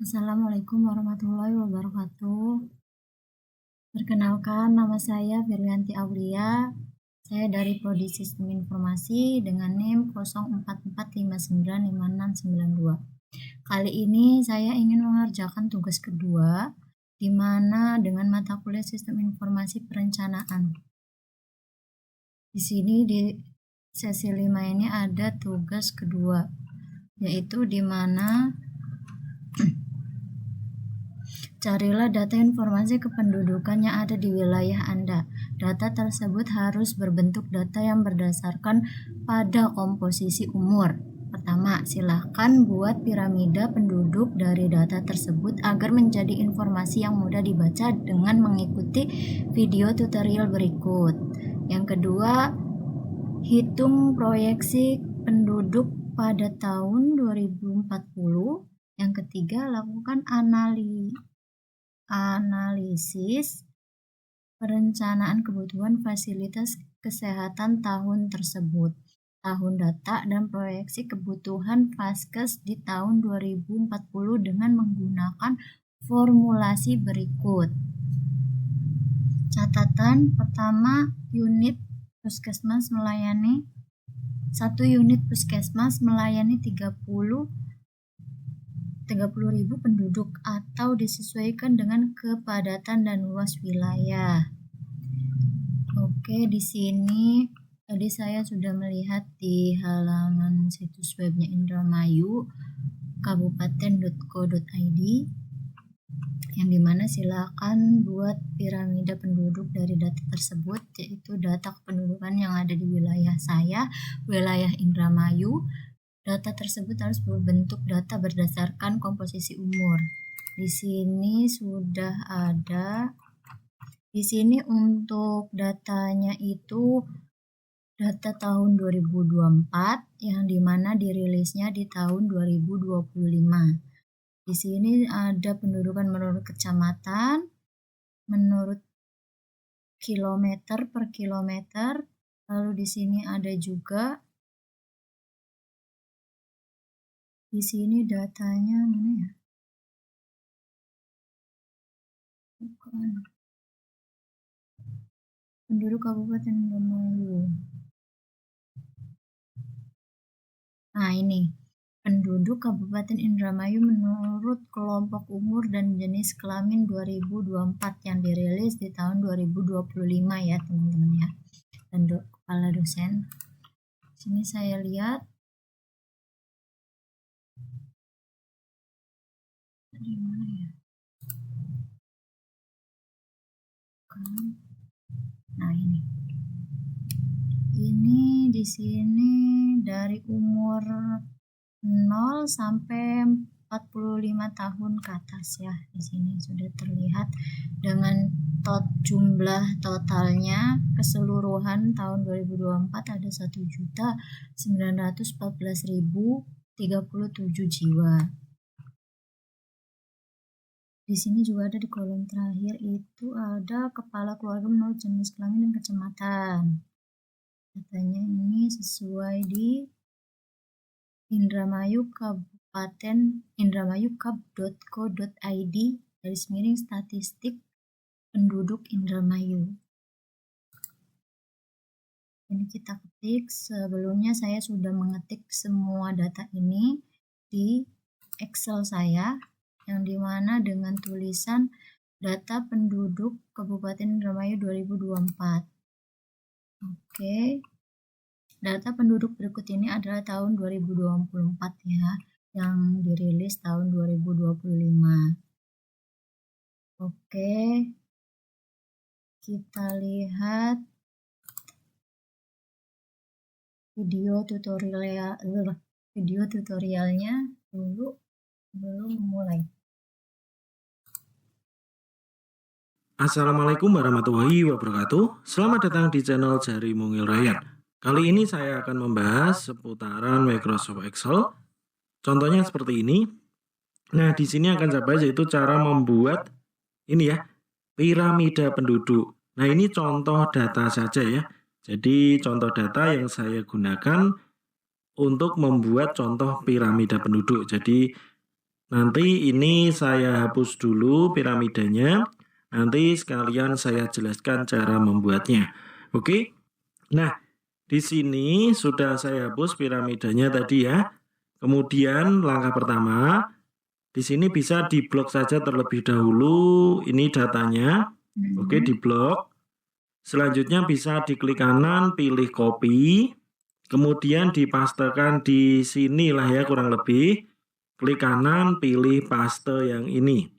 Assalamualaikum warahmatullahi wabarakatuh. Perkenalkan, nama saya Firyanti Aulia. Saya dari Prodi Sistem Informasi dengan NIM 0445956692. Kali ini saya ingin mengerjakan tugas kedua, di mana dengan mata kuliah Sistem Informasi Perencanaan. Di sini di sesi 5 ini ada tugas kedua, yaitu di mana carilah data informasi kependudukan yang ada di wilayah Anda. Data tersebut harus berbentuk data yang berdasarkan pada komposisi umur. Pertama, silakan buat piramida penduduk dari data tersebut agar menjadi informasi yang mudah dibaca dengan mengikuti video tutorial berikut. Yang kedua, hitung proyeksi penduduk pada tahun 2040. Yang ketiga, lakukan analisis perencanaan kebutuhan fasilitas kesehatan tahun tersebut, tahun data dan proyeksi kebutuhan Vaskes di tahun 2040 dengan menggunakan formulasi berikut. Catatan pertama, satu unit puskesmas melayani 30.000 penduduk atau disesuaikan dengan kepadatan dan luas wilayah. Oke, di sini tadi saya sudah melihat di halaman situs webnya Indramayu kabupaten.co.id, yang dimana silakan buat piramida penduduk dari data tersebut, yaitu data kependudukan yang ada di wilayah saya, wilayah Indramayu. Data tersebut harus berbentuk data berdasarkan komposisi umur. Di sini sudah ada. Di sini untuk datanya itu data tahun 2024 yang dimana dirilisnya di tahun 2025. Di sini ada pendudukan menurut kecamatan, menurut kilometer per kilometer. Lalu di sini ada juga di sini datanya mana ya? Bukan. Penduduk Kabupaten Indramayu. Nah, ini penduduk Kabupaten Indramayu menurut kelompok umur dan jenis kelamin 2024 yang dirilis di tahun 2025 ya, teman-teman ya. Dan kepala dosen. Sini saya lihat. Di mana ya? Nah, ini di sini dari umur 0 sampai 45 tahun ke atas ya. Di sini sudah terlihat dengan jumlah totalnya keseluruhan tahun 2024 ada 1.914.037 jiwa. Di sini juga ada di kolom terakhir itu ada kepala keluarga menurut jenis kelamin dan kecamatan. Datanya ini sesuai di indramayukab.co.id/statistik penduduk Indramayu. Ini kita ketik. Sebelumnya saya sudah mengetik semua data ini di Excel saya, yang dimana dengan tulisan data penduduk Kabupaten Indramayu 2024. Oke. Data penduduk berikut ini adalah tahun 2024 ya, yang dirilis tahun 2025. Oke. Kita lihat video tutorialnya dulu belum mulai. Assalamualaikum warahmatullahi wabarakatuh. Selamat datang di channel Jari Mungil Rakyat. Kali ini saya akan membahas seputaran Microsoft Excel. Contohnya seperti ini. Nah, di sini akan saya bahas yaitu cara membuat ini ya, piramida penduduk. Nah, ini contoh data saja ya. Jadi contoh data yang saya gunakan untuk membuat contoh piramida penduduk. Jadi Nanti ini saya hapus dulu piramidanya. Nanti sekalian saya jelaskan cara membuatnya. Oke? Nah, di sini sudah saya hapus piramidanya tadi ya. Kemudian langkah pertama, di sini bisa diblok saja terlebih dahulu. Ini datanya. Oke, diblok. Selanjutnya bisa diklik kanan, pilih copy. Kemudian dipastekan di sini lah ya kurang lebih. Klik kanan, pilih paste yang ini.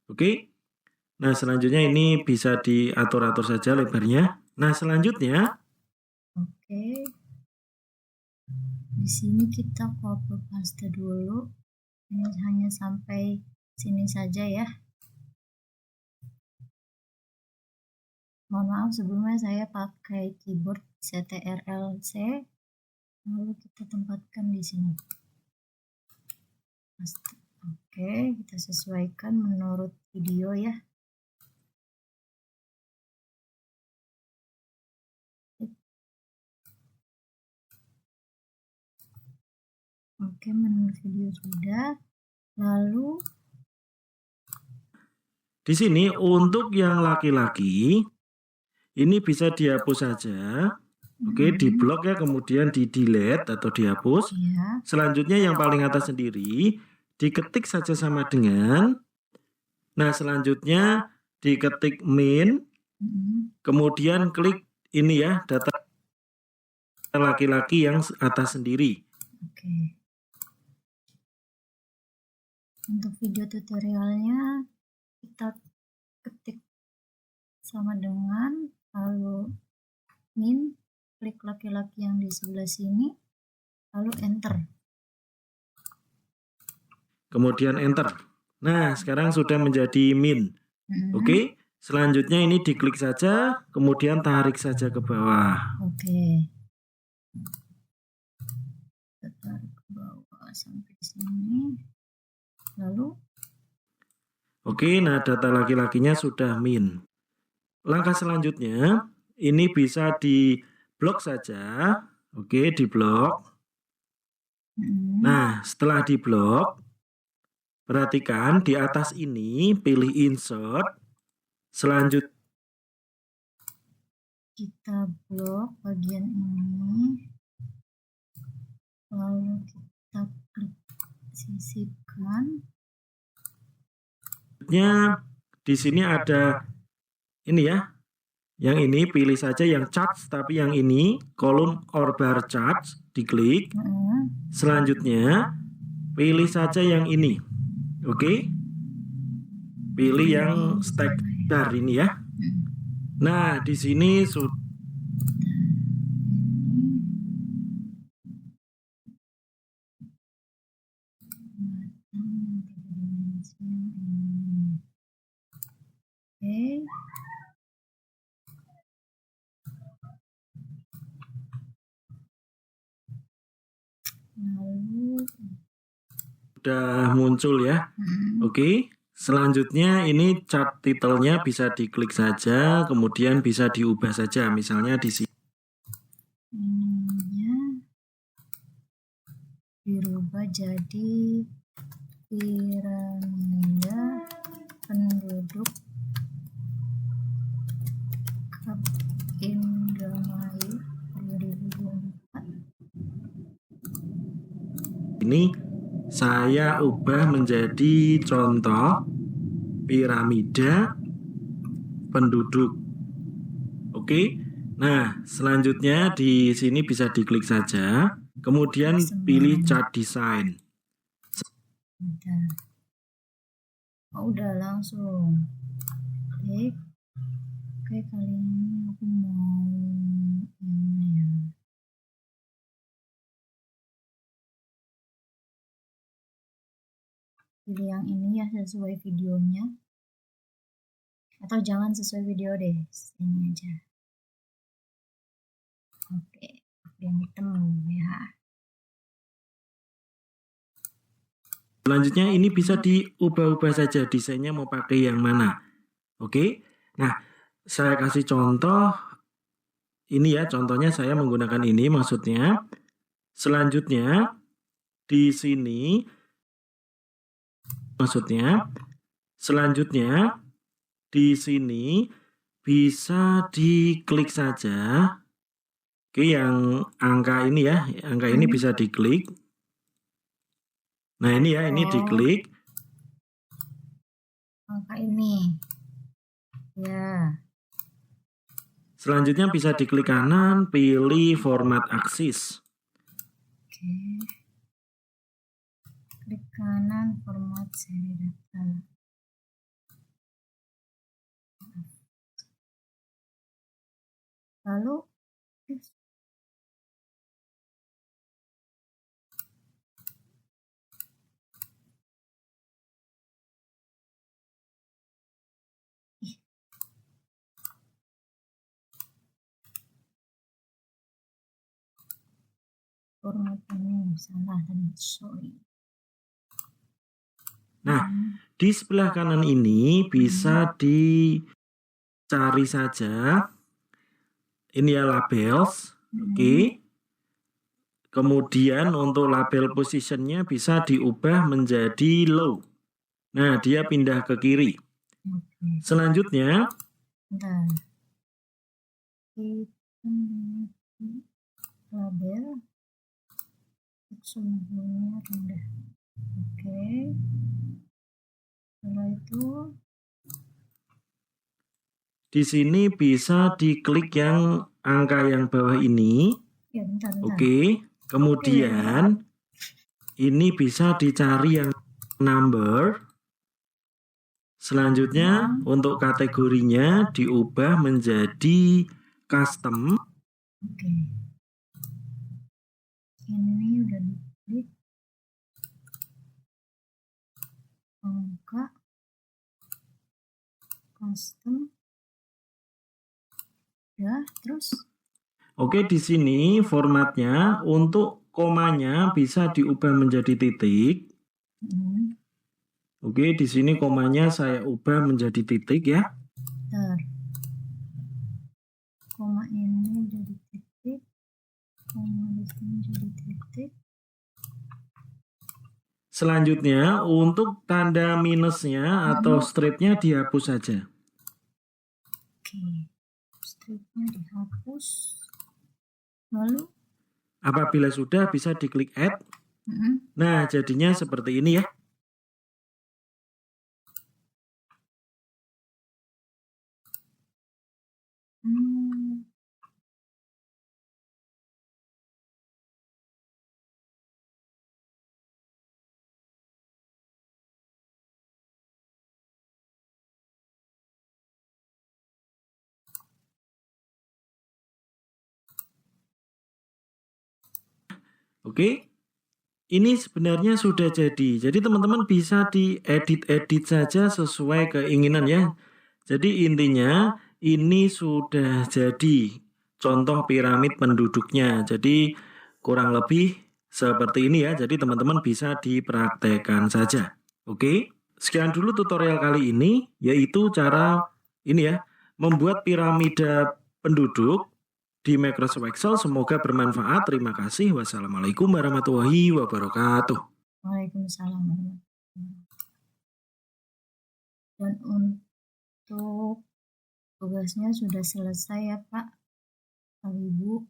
Oke. Nah, selanjutnya ini bisa diatur-atur saja lebarnya. Nah, selanjutnya. Oke. Di sini kita copy paste dulu. Ini hanya sampai sini saja ya. Mohon maaf sebelumnya saya pakai keyboard CTRL-C. Lalu kita tempatkan di sini. Oke, kita sesuaikan menurut video ya. Oke, menurut video sudah. Lalu di sini untuk yang laki-laki ini bisa dihapus saja. Oke, diblok ya, kemudian di delete atau dihapus. ya. Selanjutnya yang paling atas sendiri diketik saja sama dengan. Nah, selanjutnya diketik min. Kemudian klik ini ya, data laki-laki yang atas sendiri. Oke. Untuk video tutorialnya kita ketik sama dengan, lalu min, klik laki-laki yang di sebelah sini, lalu enter. Kemudian enter. Nah, sekarang sudah menjadi min. Oke, selanjutnya ini diklik saja, kemudian tarik saja ke bawah. Oke. Kita tarik ke bawah sampai sini. Lalu oke, nah data laki-lakinya sudah min. Langkah selanjutnya ini bisa diblok saja. Oke, diblok. Nah, setelah diblok, perhatikan di atas ini pilih insert. Selanjutnya kita blok bagian ini. Lalu kita klik sisipkan. Di sini ada ini ya. Yang ini pilih saja yang charts, tapi yang ini kolom or bar charts diklik. Selanjutnya pilih saja yang ini. Oke. Pilih yang stack bar ini ya. Nah, di sini sudah muncul ya. Oke. Selanjutnya ini chart title-nya bisa diklik saja, kemudian bisa diubah saja, misalnya di sini. Ininya dirubah jadi piramida penduduk Kap Indramayu 2024. Ini saya ubah menjadi contoh piramida penduduk. Oke. Nah, selanjutnya di sini bisa diklik saja, kemudian pilih chart design. Udah langsung klik. Oke, kali ini aku mau ini ya. Pilih yang ini ya, sesuai videonya. Atau jangan sesuai video deh, ini aja. Oke, yang hitam ya. Selanjutnya ini bisa diubah-ubah saja desainnya mau pakai yang mana. Oke. Nah, saya kasih contoh ini ya, contohnya saya menggunakan ini maksudnya. Selanjutnya di sini maksudnya. Selanjutnya di sini bisa diklik saja. Oke, yang angka ini ya, angka ini bisa diklik. Nah ini ya, ini diklik. Angka ini. Ya. Selanjutnya bisa diklik kanan, pilih format aksis. Oke. Klik kanan, format seri data. Lalu format ini salah dan sorry. Nah, di sebelah kanan ini bisa dicari saja. Ini ya labels. Oke. Kemudian untuk label positionnya bisa diubah menjadi low. Nah, dia pindah ke kiri. Selanjutnya, label sumbernya rendah. Oke. Setelah itu di sini bisa diklik yang angka yang bawah ini. Ya, bentar. Oke. Kemudian ini bisa dicari yang number. Selanjutnya untuk kategorinya diubah menjadi custom. Oke. Ini udah diklik. Angka custom. Ya, terus. Oke, di sini formatnya untuk komanya bisa diubah menjadi titik. Oke, di sini komanya saya ubah menjadi titik ya. Bentar. Koma ini jadi titik. Koma di sini jadi titik. Selanjutnya untuk tanda minusnya atau stripnya dihapus saja. Oke, stripnya dihapus. Lalu apabila sudah bisa diklik add. Nah, jadinya seperti ini ya. Oke, ini sebenarnya sudah jadi. Jadi teman-teman bisa diedit-edit saja sesuai keinginan ya. Jadi intinya ini sudah jadi contoh piramid penduduknya. Jadi kurang lebih seperti ini ya. Jadi teman-teman bisa dipraktekkan saja. Oke, sekian dulu tutorial kali ini, yaitu cara ini ya, membuat piramida penduduk di Microsoft Excel. Semoga bermanfaat. Terima kasih. Wassalamualaikum warahmatullahi wabarakatuh. Waalaikumsalam warahmatullahi wabarakatuh. Dan untuk tugasnya sudah selesai ya Pak, Ibu,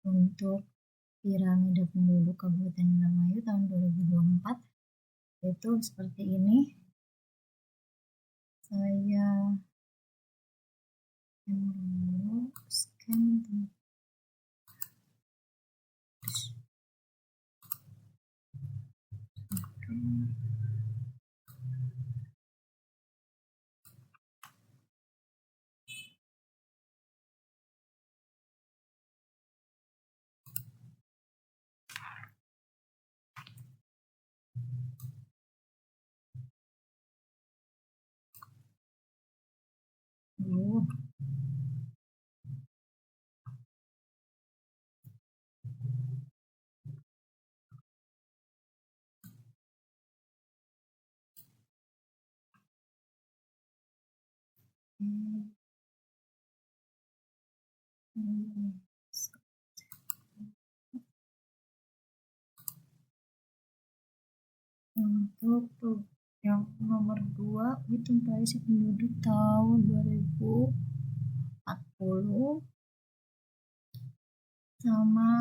untuk piramida penduduk Kabupaten Indramayu tahun 2024 itu seperti ini. Saya scan. Untuk Yang nomor 2, hitung variasi penduduk tahun 2040. Sama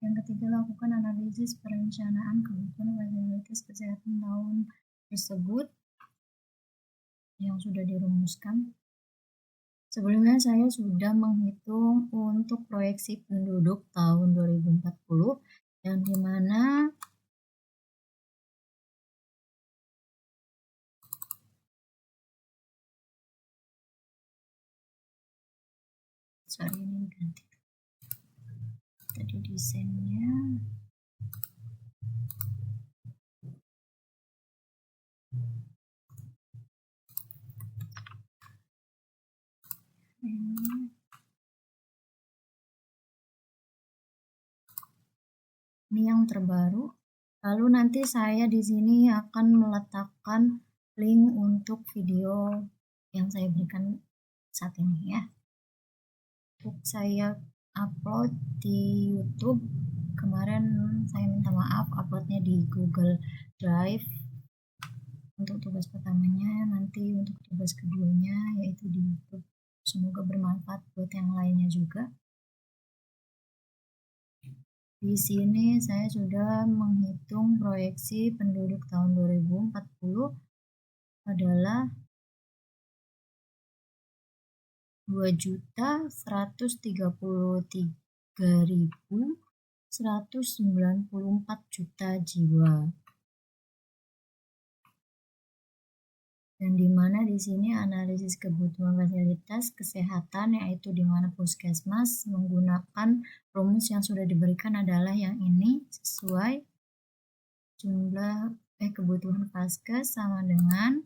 yang ketiga, lakukan analisis perencanaan kebutuhan fasilitas kesehatan tahun tersebut yang sudah dirumuskan. Sebelumnya saya sudah menghitung untuk proyeksi penduduk tahun 2040 yang dimana ini diganti tadi desainnya. Ini yang terbaru. Lalu nanti saya di sini akan meletakkan link untuk video yang saya berikan saat ini ya. Untuk saya upload di YouTube. Kemarin saya minta maaf uploadnya di Google Drive untuk tugas pertamanya, nanti untuk tugas keduanya yaitu di YouTube. Semoga bermanfaat buat yang lainnya juga. Di sini saya sudah menghitung proyeksi penduduk tahun 2040 adalah 2.133.194 juta jiwa. Dan di mana di sini analisis kebutuhan fasilitas kesehatan, yaitu di mana puskesmas menggunakan rumus yang sudah diberikan adalah yang ini, sesuai jumlah kebutuhan vaskes sama dengan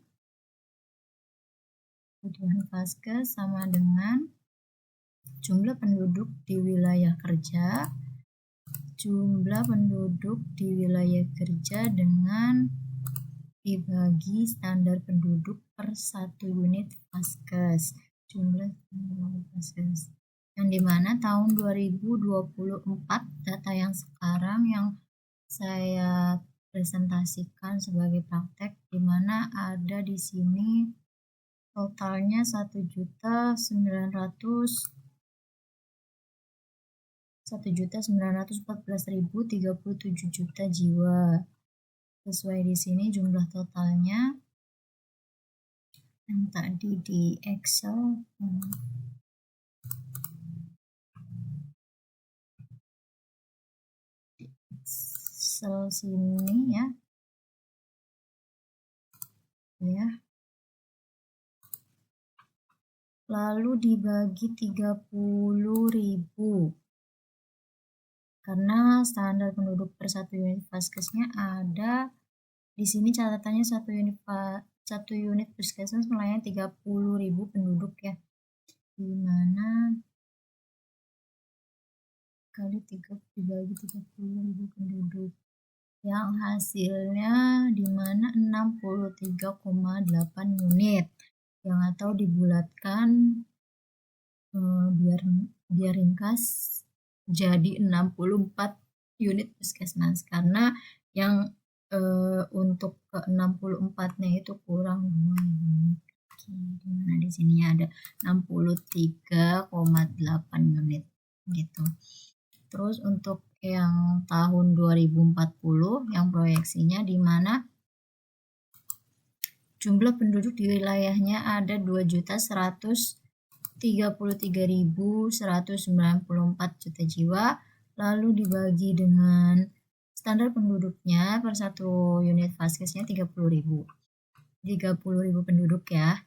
jumlah penduduk di wilayah kerja, dengan dibagi standar penduduk per 1 unit vaskes, jumlah vaskes. Yang dimana tahun 2024 data yang sekarang yang saya presentasikan sebagai praktek, dimana ada di sini totalnya 1.914.037 juta jiwa. Sesuai di sini jumlah totalnya yang tadi di Excel. Sini ya. Lalu dibagi 30.000. Karena standar penduduk per 1 unit vaskesnya ada di sini, catatannya 1 unit puskesmas melayani 30.000 penduduk ya. Dimana kali 3 dibagi 30.000 penduduk, yang hasilnya dimana 63,8 unit, yang atau dibulatkan biar ringkas jadi 64 unit puskesmas, karena yang untuk ke 64-nya itu kurang 2 unit. Dimana di sini ada 63,8 unit gitu. Terus untuk yang tahun 2040 yang proyeksinya di mana jumlah penduduk di wilayahnya ada 2.133.194 juta jiwa, lalu dibagi dengan standar penduduknya per 1 unit vaskesnya 30.000 penduduk ya,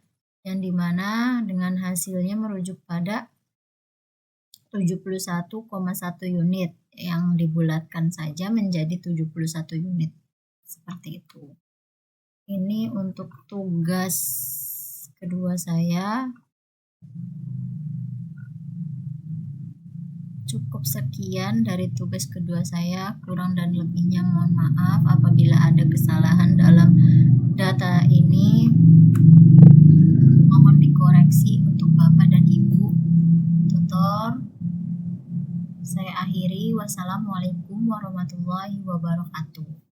yang dimana dengan hasilnya merujuk pada 71,1 unit yang dibulatkan saja menjadi 71 unit seperti itu. Ini untuk tugas kedua saya. Cukup sekian dari tugas kedua saya, kurang dan lebihnya mohon maaf apabila ada kesalahan dalam data ini, mohon dikoreksi untuk Bapak dan Ibu tutor. Saya akhiri, wassalamualaikum warahmatullahi wabarakatuh.